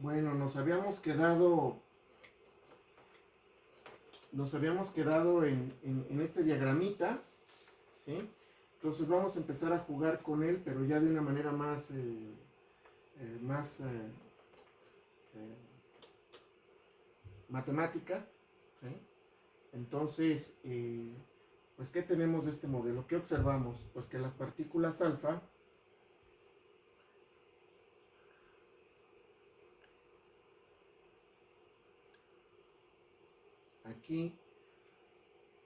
Bueno, nos habíamos quedado en este diagramita, ¿sí? Entonces vamos a empezar a jugar con él, pero ya de una manera más eh, matemática, ¿sí? Entonces, pues, ¿qué tenemos de este modelo? ¿Qué observamos? Pues que las partículas alfa, aquí,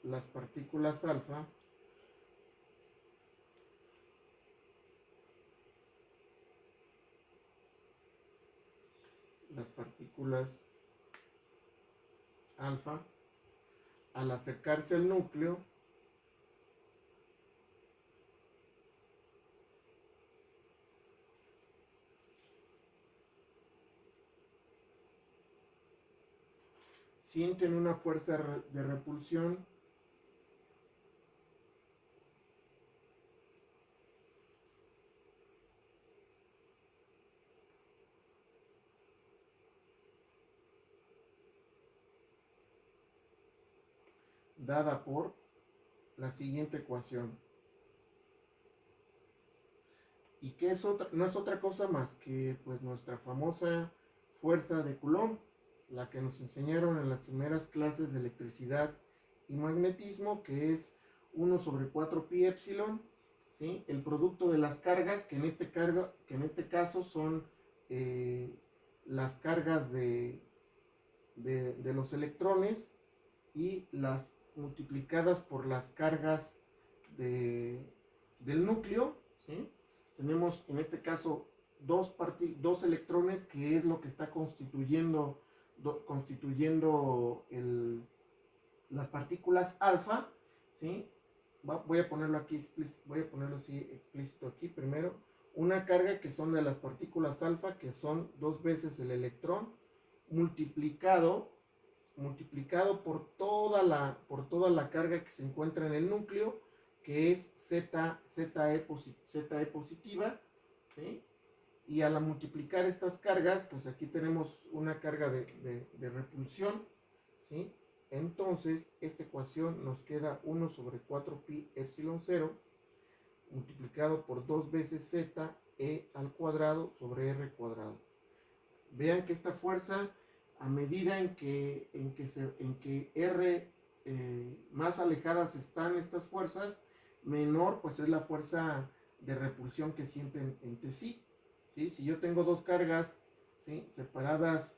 las partículas alfa, las partículas alfa, al acercarse al núcleo, sienten una fuerza de repulsión dada por la siguiente ecuación. ¿Y qué es otra? No es otra cosa más que, pues, nuestra famosa fuerza de Coulomb, la que nos enseñaron en las primeras clases de electricidad y magnetismo, que es 1 sobre 4 pi epsilon, ¿sí? El producto de las cargas, que en este caso son las cargas de los electrones, y las multiplicadas por las cargas del núcleo, ¿sí? Tenemos en este caso dos electrones, que es lo que está constituyendo las partículas alfa, ¿sí? Voy a ponerlo así explícito aquí primero. Una carga que son de las partículas alfa, que son 2 veces el electrón, multiplicado por toda la carga que se encuentra en el núcleo, que es ZE positiva, ¿sí? Y al multiplicar estas cargas, pues aquí tenemos una carga de repulsión, ¿sí? Entonces, esta ecuación nos queda 1 sobre 4 pi epsilon 0 multiplicado por 2 veces z e al cuadrado sobre r cuadrado. Vean que esta fuerza, a medida en que R más alejadas están estas fuerzas, menor pues es la fuerza de repulsión que sienten entre sí, ¿sí? Si yo tengo dos cargas, ¿sí?, separadas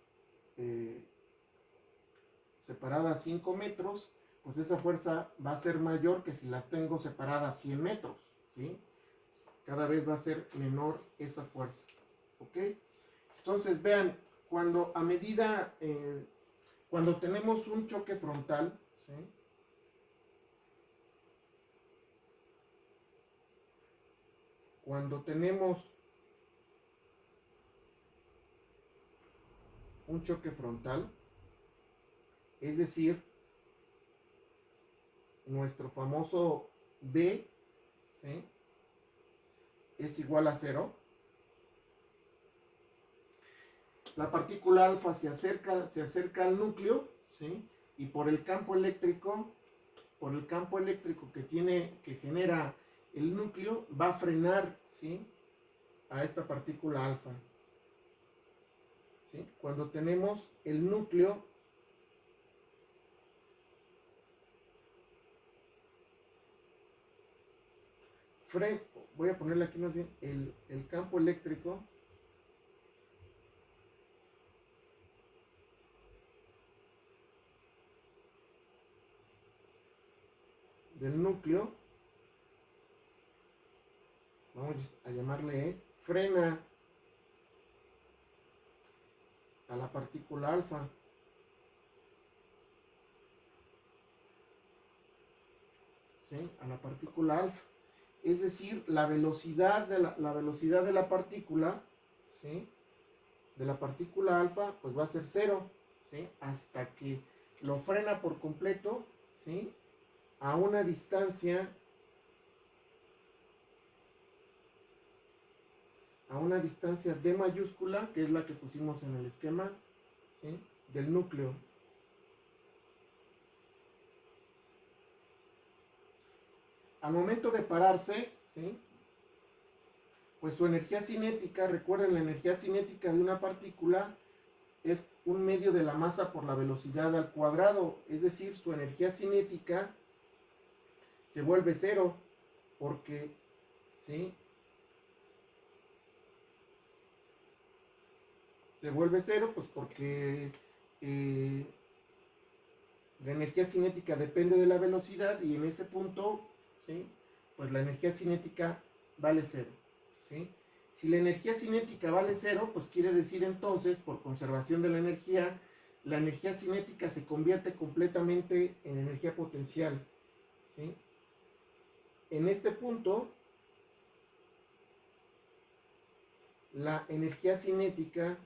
5 metros, pues esa fuerza va a ser mayor que si las tengo separadas 100 metros, ¿sí? Cada vez va a ser menor esa fuerza, ¿ok? Entonces vean, cuando tenemos un choque frontal, ¿sí?, cuando tenemos un choque frontal, es decir, nuestro famoso B, ¿sí?, es igual a 0, la partícula alfa se acerca al núcleo, ¿sí?, y por el campo eléctrico que genera el núcleo, va a frenar, ¿sí?, a esta partícula alfa, ¿sí? Cuando tenemos el núcleo voy a ponerle aquí más bien el campo eléctrico del núcleo, vamos a llamarle E, frena a la partícula alfa, ¿sí?, a la partícula alfa. Es decir, la velocidad de la partícula, ¿sí?, de la partícula alfa, pues va a ser 0, ¿sí?, hasta que lo frena por completo, ¿sí?, a una distancia a una distancia D mayúscula, que es la que pusimos en el esquema, ¿sí?, del núcleo. Al momento de pararse, ¿sí?, pues su energía cinética, recuerden, la energía cinética de una partícula es un medio de la masa por la velocidad al cuadrado, es decir, su energía cinética se vuelve cero, porque, ¿sí?, se vuelve cero, pues porque eh, la energía cinética depende de la velocidad y en ese punto, ¿sí?, pues la energía cinética vale cero, ¿sí? Si la energía cinética vale cero, pues quiere decir entonces, por conservación de la energía cinética se convierte completamente en energía potencial, ¿sí? En este punto, la energía cinética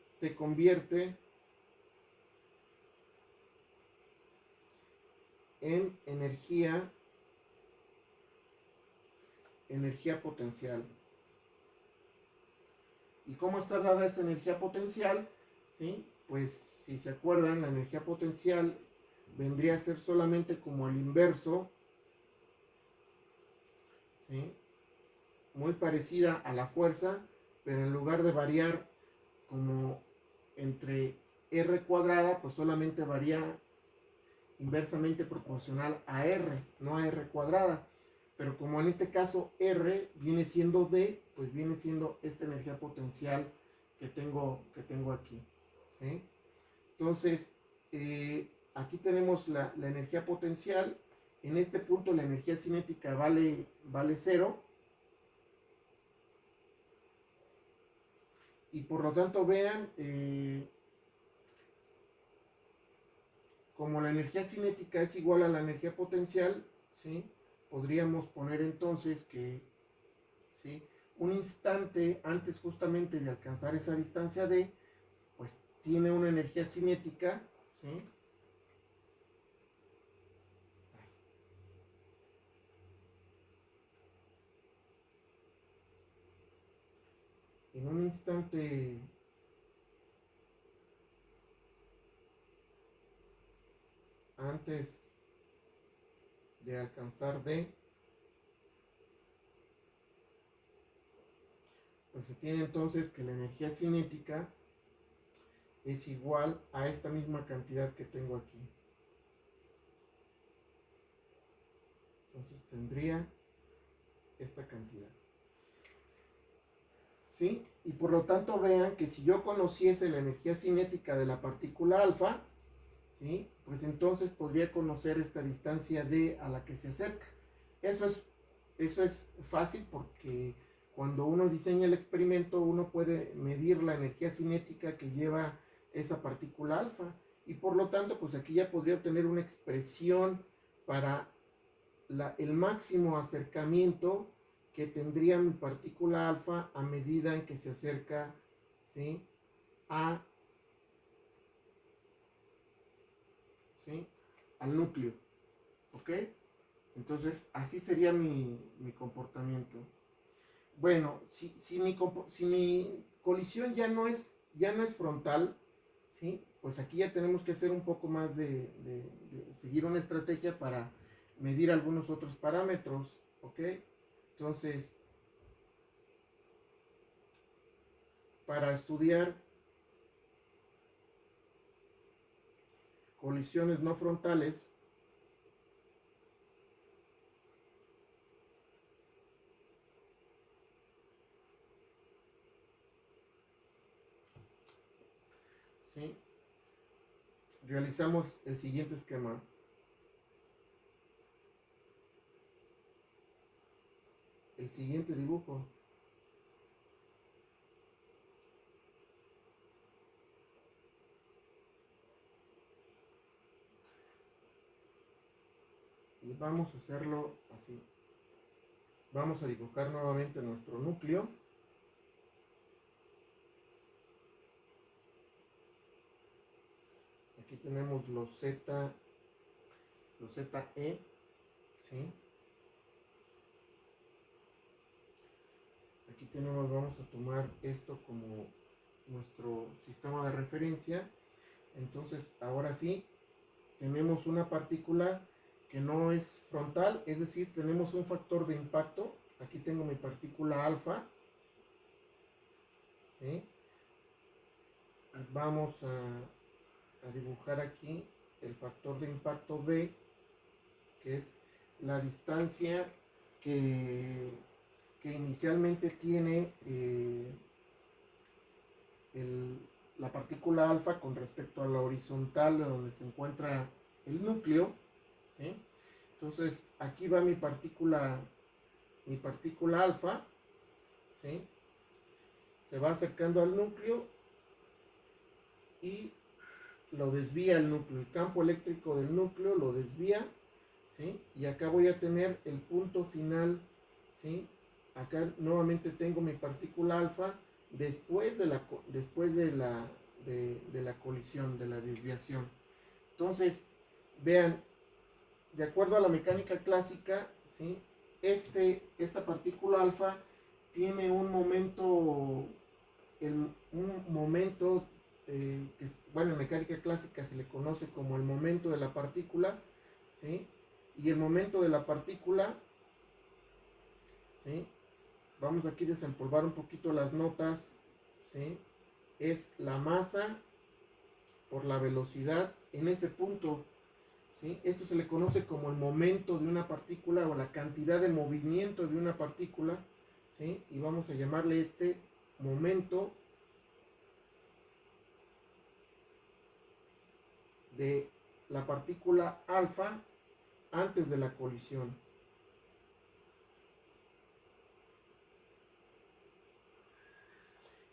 se convierte en energía potencial. ¿Y cómo está dada esa energía potencial? ¿Sí? Pues si se acuerdan, la energía potencial vendría a ser solamente como el inverso, ¿sí?, muy parecida a la fuerza, pero en lugar de variar como entre R cuadrada, pues solamente varía inversamente proporcional a R, no a R cuadrada. Pero como en este caso R viene siendo D, pues viene siendo esta energía potencial que tengo aquí, ¿sí? Entonces, aquí tenemos la energía potencial. En este punto la energía cinética vale cero. Y por lo tanto vean, como la energía cinética es igual a la energía potencial, ¿sí?, podríamos poner entonces que, ¿sí?, un instante antes justamente de alcanzar esa distancia D, pues tiene una energía cinética, ¿sí?, en un instante antes de alcanzar D, pues se tiene entonces que la energía cinética es igual a esta misma cantidad que tengo aquí. Entonces tendría esta cantidad, ¿sí? Y por lo tanto vean que si yo conociese la energía cinética de la partícula alfa, ¿sí?, pues entonces podría conocer esta distancia D a la que se acerca. Eso es fácil porque cuando uno diseña el experimento uno puede medir la energía cinética que lleva esa partícula alfa y por lo tanto pues aquí ya podría obtener una expresión para el máximo acercamiento que tendría mi partícula alfa a medida en que se acerca, ¿sí?, a, ¿sí?, al núcleo, ¿ok? Entonces así sería mi comportamiento. Bueno, si mi colisión ya no es frontal, ¿sí?, pues aquí ya tenemos que hacer un poco más de seguir una estrategia para medir algunos otros parámetros, ¿ok? Entonces, para estudiar colisiones no frontales, ¿sí?, realizamos el siguiente esquema. El siguiente dibujo. Y vamos a hacerlo así. Vamos a dibujar nuevamente nuestro núcleo. Aquí tenemos los Z los ZE, ¿sí? Aquí tenemos, vamos a tomar esto como nuestro sistema de referencia. Entonces, ahora sí, tenemos una partícula que no es frontal, es decir, tenemos un factor de impacto. Aquí tengo mi partícula alfa, ¿sí? Vamos a dibujar aquí el factor de impacto B, que es la distancia que, que inicialmente tiene la partícula alfa con respecto a la horizontal de donde se encuentra el núcleo, ¿sí? Entonces aquí va mi partícula alfa, ¿sí? Se va acercando al núcleo y lo desvía el núcleo, el campo eléctrico del núcleo lo desvía, ¿sí? Y acá voy a tener el punto final, ¿sí? Acá nuevamente tengo mi partícula alfa después de la colisión, de la desviación. Entonces, vean, de acuerdo a la mecánica clásica, ¿sí? Esta partícula alfa tiene un momento, bueno, en mecánica clásica se le conoce como el momento de la partícula, ¿sí? Y el momento de la partícula, ¿sí? Vamos aquí a desempolvar un poquito las notas, ¿sí? Es la masa por la velocidad en ese punto, ¿sí? Esto se le conoce como el momento de una partícula o la cantidad de movimiento de una partícula, ¿sí? Y vamos a llamarle este momento de la partícula alfa antes de la colisión.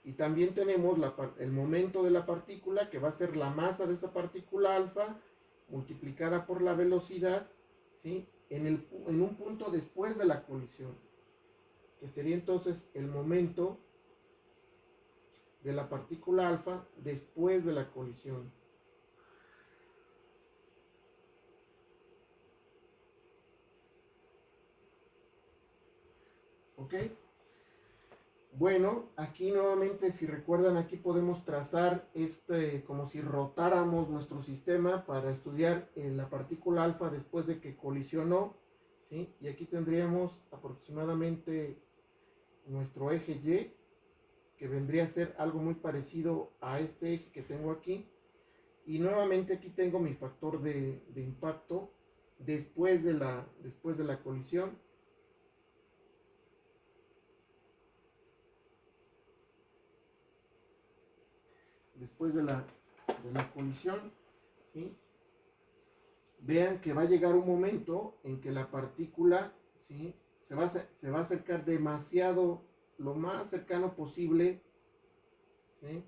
Y también tenemos el momento de la partícula, que va a ser la masa de esa partícula alfa multiplicada por la velocidad, ¿sí? En un punto después de la colisión, que sería entonces el momento de la partícula alfa después de la colisión. ¿Ok? Bueno, aquí nuevamente, si recuerdan, aquí podemos trazar como si rotáramos nuestro sistema para estudiar la partícula alfa después de que colisionó, ¿sí? Y aquí tendríamos aproximadamente nuestro eje Y, que vendría a ser algo muy parecido a este eje que tengo aquí. Y nuevamente aquí tengo mi factor de impacto después de la colisión. Después de la colisión, ¿sí? Vean que va a llegar un momento en que la partícula, ¿sí? se va a acercar demasiado, lo más cercano posible, ¿sí?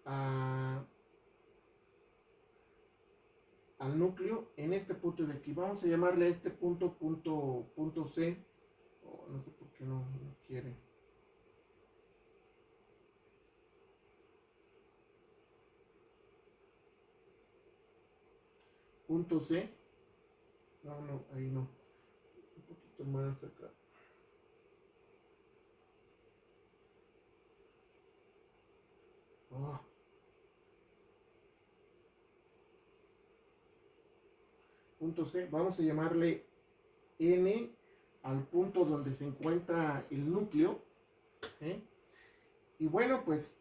Al núcleo en este punto de aquí. Vamos a llamarle a este punto C. Oh, no sé por qué no quiere. Punto C. No, ahí no. Un poquito más acá. Oh. Punto C. Vamos a llamarle N al punto donde se encuentra el núcleo. ¿Sí? Y bueno, pues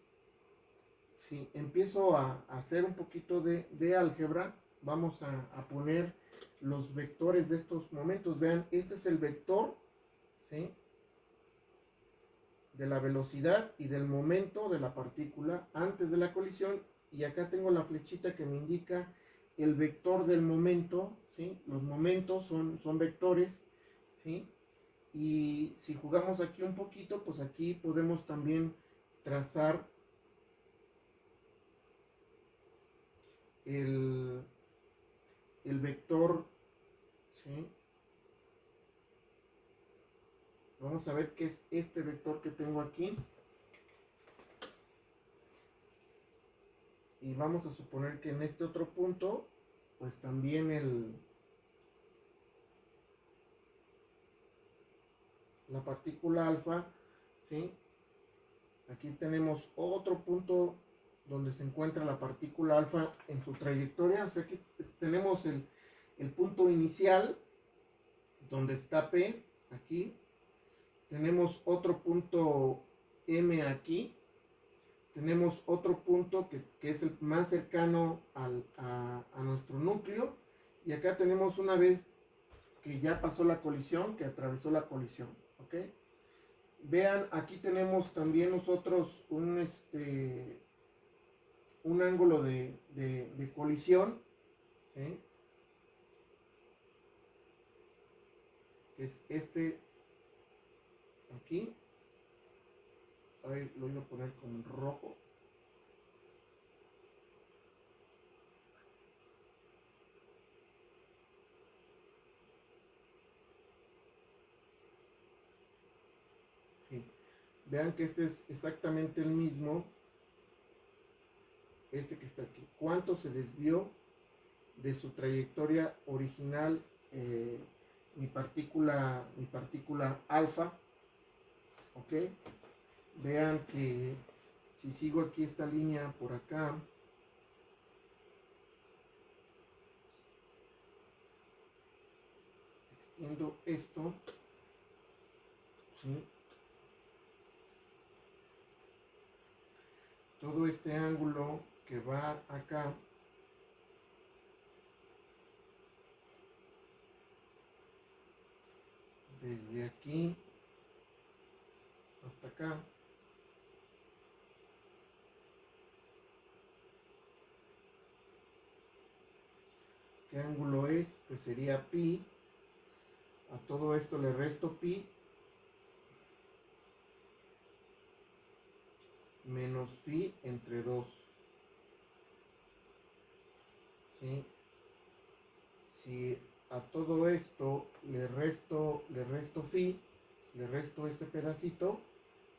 si empiezo a hacer un poquito de álgebra, vamos a poner los vectores de estos momentos. Vean, este es el vector, ¿sí? De la velocidad y del momento de la partícula antes de la colisión, y acá tengo la flechita que me indica el vector del momento, ¿sí? Los momentos son vectores, ¿sí? Y si jugamos aquí un poquito, pues aquí podemos también trazar el vector, ¿sí? Vamos a ver qué es este vector que tengo aquí. Y vamos a suponer que en este otro punto, pues también la partícula alfa, ¿sí? Aquí tenemos otro punto donde se encuentra la partícula alfa en su trayectoria. O sea, aquí tenemos el punto inicial, donde está P, aquí. Tenemos otro punto M aquí. Tenemos otro punto que es el más cercano a nuestro núcleo. Y acá tenemos una vez que ya pasó la colisión, que atravesó la colisión. ¿Ok? Vean, aquí tenemos también nosotros un ángulo de colisión, ¿sí? Que es este aquí. Ahí lo voy a poner con rojo. Sí. Vean que este es exactamente el mismo, este que está aquí. ¿Cuánto se desvió de su trayectoria original mi partícula alfa? ¿Ok? Vean que si sigo aquí esta línea por acá, extiendo esto, ¿sí? Todo este ángulo que va acá, desde aquí hasta acá, ¿qué ángulo es? Pues sería pi. A todo esto le resto pi menos pi entre 2. ¿Sí? Si a todo esto le resto phi, le resto este pedacito,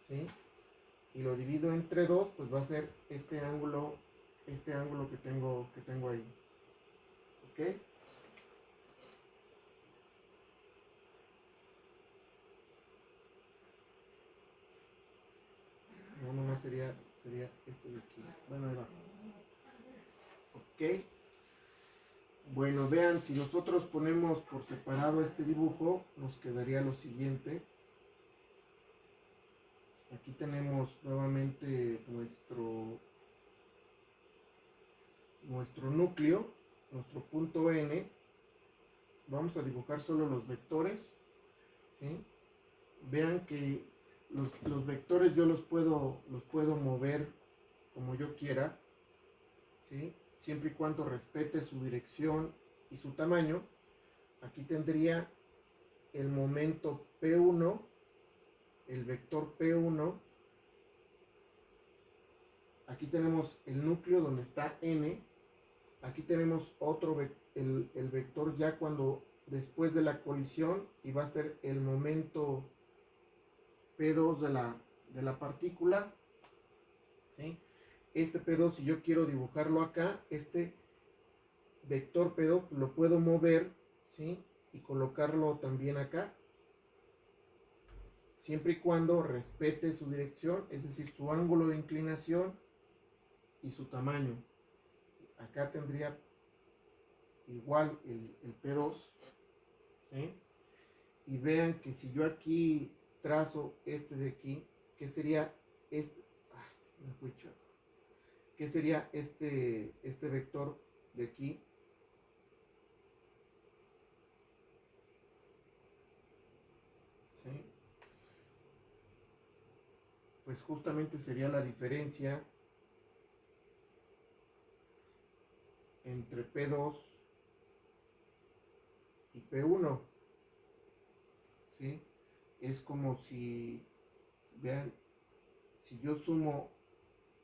¿sí? Y lo divido entre 2, pues va a ser este ángulo que tengo ahí. ¿Ok? No, nomás sería este de aquí. Bueno, ahí va. ¿Ok? Bueno, vean, si nosotros ponemos por separado este dibujo, nos quedaría lo siguiente. Aquí tenemos nuevamente nuestro núcleo, nuestro punto N. Vamos a dibujar solo los vectores, ¿sí? Vean que los vectores yo los puedo mover como yo quiera, ¿sí? Siempre y cuando respete su dirección y su tamaño. Aquí tendría el momento P1, el vector P1. Aquí tenemos el núcleo donde está N. Aquí tenemos el vector ya cuando después de la colisión, y va a ser el momento P2 de la partícula, ¿sí? Este P2, si yo quiero dibujarlo acá, este vector P2 lo puedo mover, ¿sí? Y colocarlo también acá, siempre y cuando respete su dirección, es decir, su ángulo de inclinación y su tamaño. Acá tendría igual el P2, ¿sí? Y vean que si yo aquí trazo este de aquí, ¿qué sería este? Me fui chato. ¿Qué sería este vector de aquí? ¿Sí? Pues justamente sería la diferencia entre P2 y P1, ¿sí? Es como vean, si yo sumo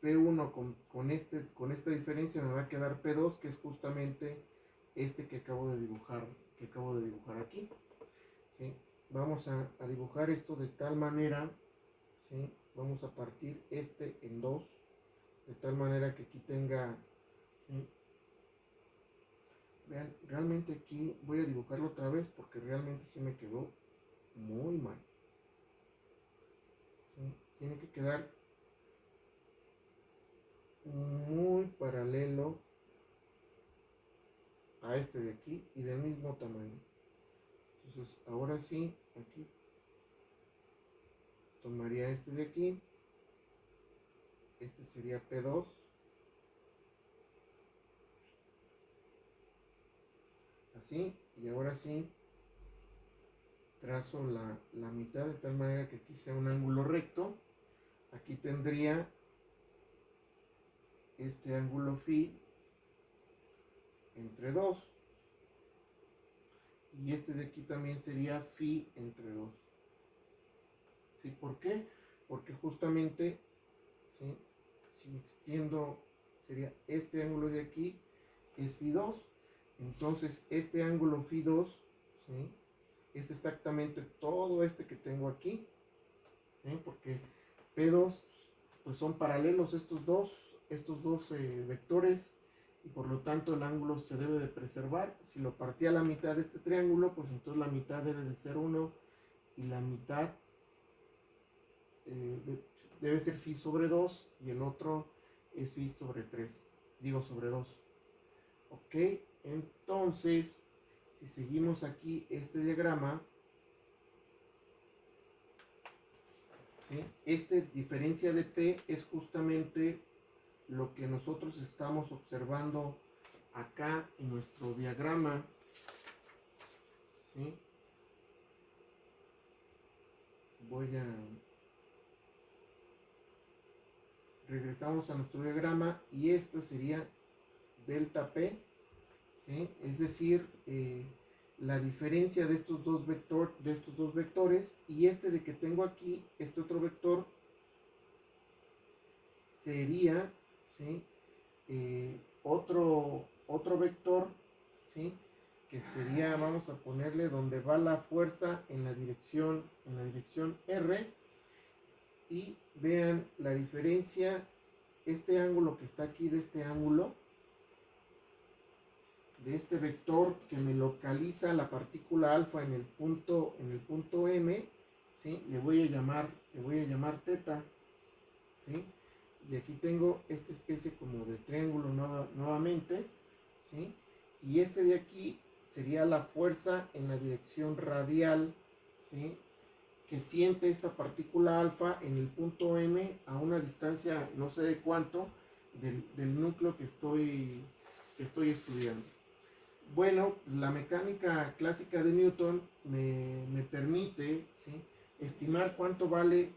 P1 con esta diferencia, me va a quedar P2, que es justamente este que acabo de dibujar aquí, ¿sí? Vamos a dibujar esto de tal manera, ¿sí? Vamos a partir este en dos, de tal manera que aquí tenga, ¿sí? Vean, realmente aquí voy a dibujarlo otra vez porque realmente sí me quedó muy mal. tiene que quedar muy paralelo a este de aquí y del mismo tamaño. Entonces ahora sí, aquí tomaría este de aquí, este sería P2, así, y ahora sí trazo la mitad de tal manera que aquí sea un ángulo recto. Aquí tendría este ángulo phi entre 2 y este de aquí también sería phi entre 2. ¿Sí? ¿Por qué? Porque justamente, ¿sí?, si extiendo, sería este ángulo de aquí es phi 2. Entonces este ángulo phi 2, ¿sí?, es exactamente todo este que tengo aquí, ¿sí?, porque P2 pues son paralelos estos dos vectores, y por lo tanto el ángulo se debe de preservar. Si lo partí a la mitad de este triángulo, pues entonces la mitad debe de ser 1 y la mitad debe ser phi sobre 2 y el otro es phi sobre 3, digo sobre 2. Ok, entonces si seguimos aquí este diagrama, ¿sí?, este diferencia de P es justamente lo que nosotros estamos observando acá en nuestro diagrama, ¿sí? Voy a... Regresamos a nuestro diagrama y esto sería delta P, ¿sí? Es decir, la diferencia de estos dos vectores, y este de que tengo aquí, este otro vector, sería, ¿sí?, otro vector, ¿sí?, que sería, vamos a ponerle donde va la fuerza en la dirección R, y vean la diferencia, este ángulo que está aquí de este ángulo, de este vector que me localiza la partícula alfa en el punto M, ¿sí?, le voy a llamar teta, ¿sí? Y aquí tengo esta especie como de triángulo nuevamente, ¿sí? Y este de aquí sería la fuerza en la dirección radial, ¿sí?, que siente esta partícula alfa en el punto M a una distancia no sé de cuánto del núcleo que estoy estudiando. Bueno, la mecánica clásica de Newton me permite, ¿sí?, estimar cuánto vale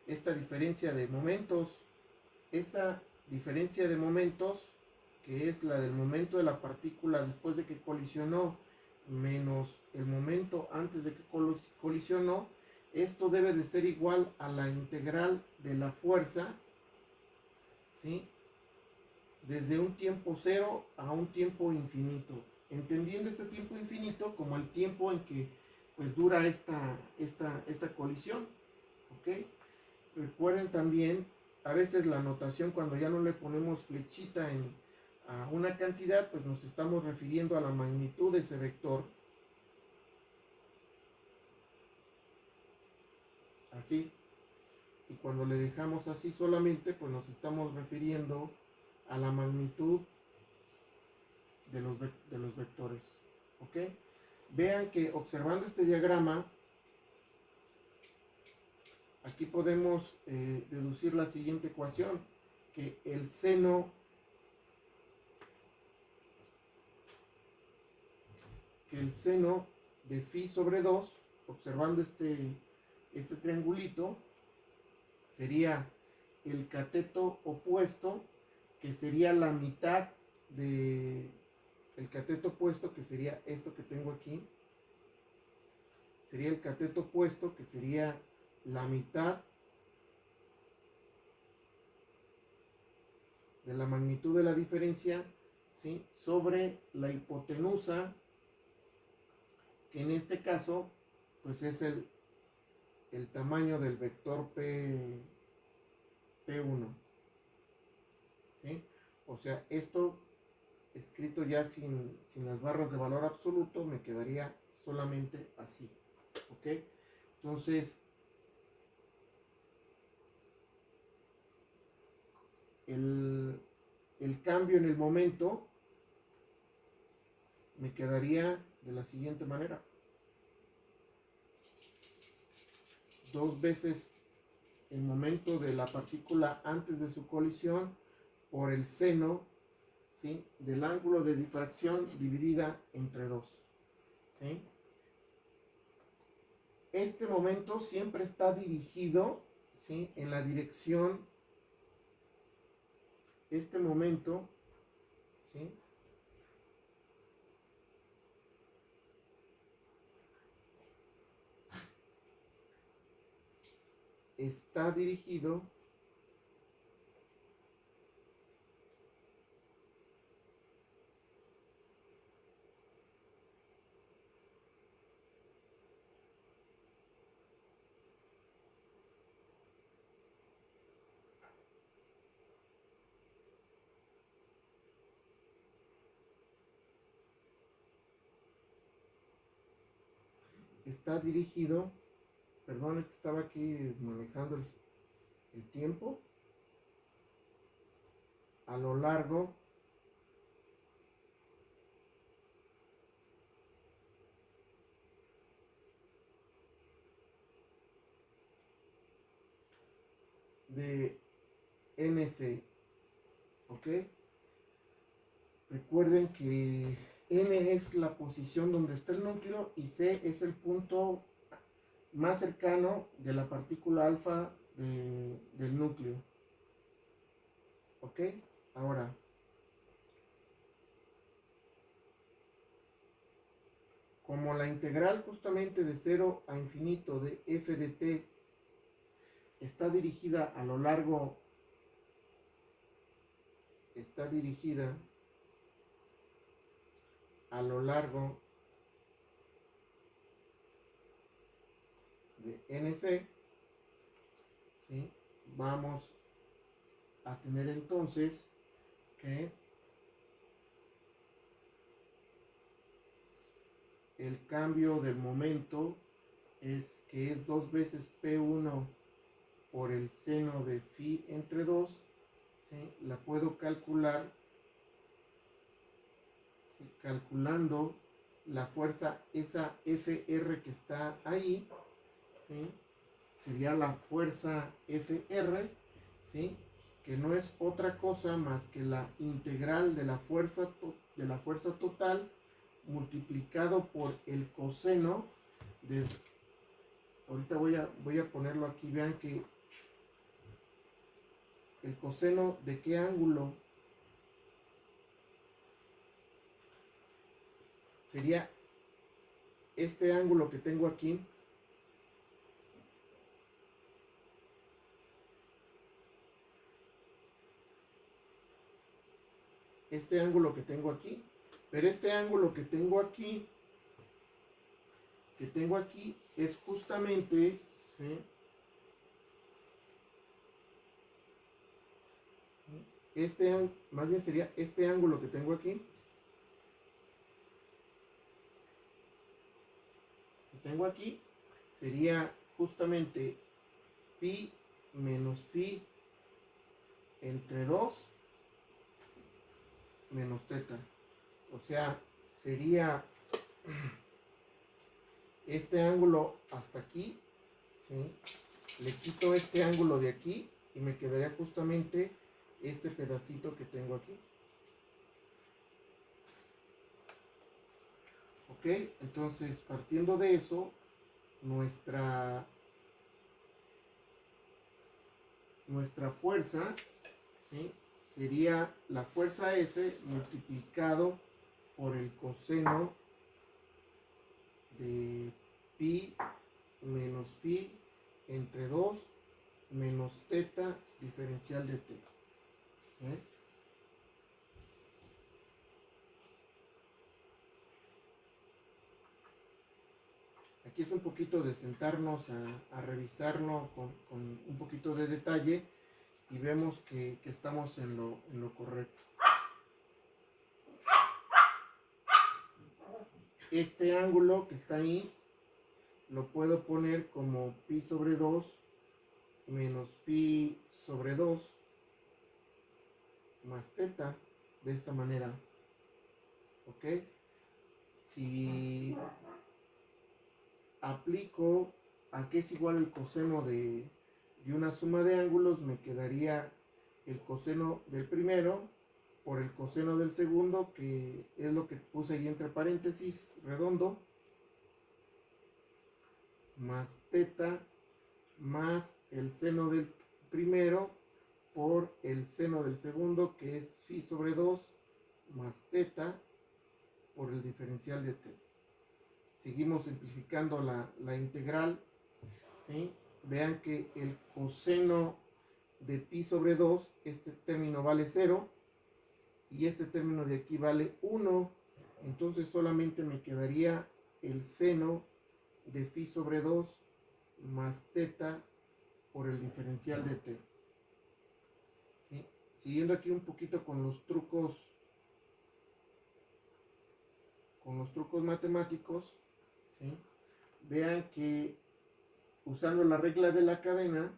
esta diferencia de momentos. Esta diferencia de momentos, que es la del momento de la partícula después de que colisionó menos el momento antes de que colisionó, esto debe de ser igual a la integral de la fuerza, ¿sí?, desde un tiempo cero a un tiempo infinito, entendiendo este tiempo infinito como el tiempo en que pues dura esta colisión. ¿Ok? Recuerden también, a veces la notación, cuando ya no le ponemos flechita a una cantidad, pues nos estamos refiriendo a la magnitud de ese vector. Así. Y cuando le dejamos así solamente, pues nos estamos refiriendo a la magnitud de los vectores. ¿Ok? Vean que observando este diagrama, aquí podemos deducir la siguiente ecuación, que el seno de phi sobre 2, observando este triangulito, sería el cateto opuesto, que sería la mitad de el cateto opuesto, que sería esto que tengo aquí, sería el cateto opuesto, que sería la mitad de la magnitud de la diferencia, ¿sí?, sobre la hipotenusa, que en este caso pues es el tamaño del vector P1, ¿sí? O sea, esto escrito ya sin las barras de valor absoluto me quedaría solamente así, ¿ok? Entonces, el cambio en el momento me quedaría de la siguiente manera. 2 veces el momento de la partícula antes de su colisión por el seno, ¿sí?, del ángulo de difracción dividida entre 2. ¿Sí? Este momento siempre está dirigido, ¿sí?, en la dirección, este momento, ¿sí?, está dirigido está dirigido, perdón, es que estaba aquí manejando el tiempo, a lo largo de NC, ¿ok? Recuerden que N es la posición donde está el núcleo y C es el punto más cercano de la partícula alfa del núcleo, ¿ok? Ahora, como la integral justamente de 0 a infinito de f de t está dirigida a lo largo, está dirigida a lo largo de NC, ¿sí?, vamos a tener entonces que el cambio del momento es 2 veces P1 por el seno de phi entre 2, ¿sí? La puedo calcular, ¿sí?, calculando la fuerza, esa Fr que está ahí, ¿sí?, sería la fuerza Fr, ¿sí?, que no es otra cosa más que la integral de la fuerza total multiplicado por el coseno de, ahorita voy a ponerlo aquí, vean que el coseno de qué ángulo sería este ángulo que tengo aquí, este ángulo que tengo aquí, pero este ángulo que tengo aquí es justamente, ¿sí?, más bien sería este ángulo que tengo aquí, sería justamente pi menos pi entre 2 menos teta. O sea, sería este ángulo hasta aquí, ¿sí?, le quito este ángulo de aquí y me quedaría justamente este pedacito que tengo aquí. Ok, entonces partiendo de eso, nuestra fuerza, ¿sí?, sería la fuerza F multiplicado por el coseno de pi menos pi entre 2 menos teta diferencial de t. ¿Eh? Aquí es un poquito de sentarnos a revisarlo con un poquito de detalle y vemos que estamos en lo correcto. este ángulo que está ahí lo puedo poner como pi sobre 2 menos pi sobre 2 más teta, de esta manera. ¿Ok? Si aplico a que es igual el coseno de una suma de ángulos, me quedaría el coseno del primero por el coseno del segundo, que es lo que puse ahí entre paréntesis redondo, más teta más el seno del primero por el seno del segundo, que es phi sobre 2 más teta por el diferencial de t. Seguimos simplificando la integral, ¿sí? Vean que el coseno de pi sobre 2, este término vale 0 y este término de aquí vale 1, entonces solamente me quedaría el seno de phi sobre 2 más teta por el diferencial de t. ¿Sí? Siguiendo aquí un poquito con los trucos matemáticos, ¿sí? Vean que usando la regla de la cadena,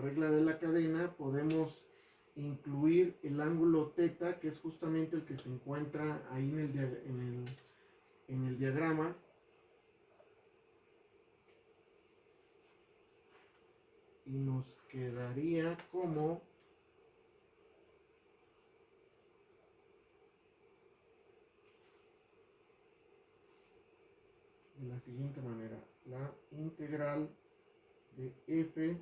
regla de la cadena, podemos incluir el ángulo teta, que es justamente el que se encuentra ahí en el diagrama. Y nos quedaría como de la siguiente manera: la integral de f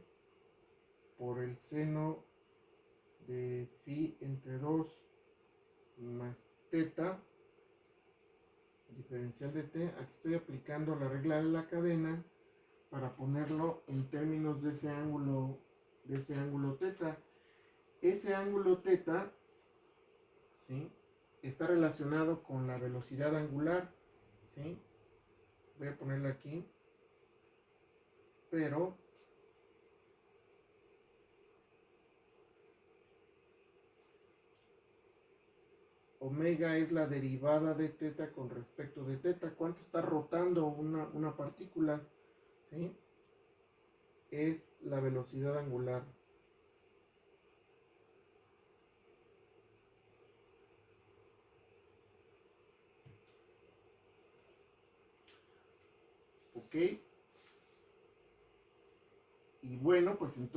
por el seno de phi entre 2 más teta diferencial de t. Aquí estoy aplicando la regla de la cadena para ponerlo en términos de ese ángulo teta. Ese ángulo teta, ¿sí?, está relacionado con la velocidad angular, ¿sí? Voy a ponerlo aquí, pero omega es la derivada de teta con respecto de teta. ¿Cuánto está rotando una partícula? ¿Sí? Es la velocidad angular. ¿Ok? Y bueno, pues entonces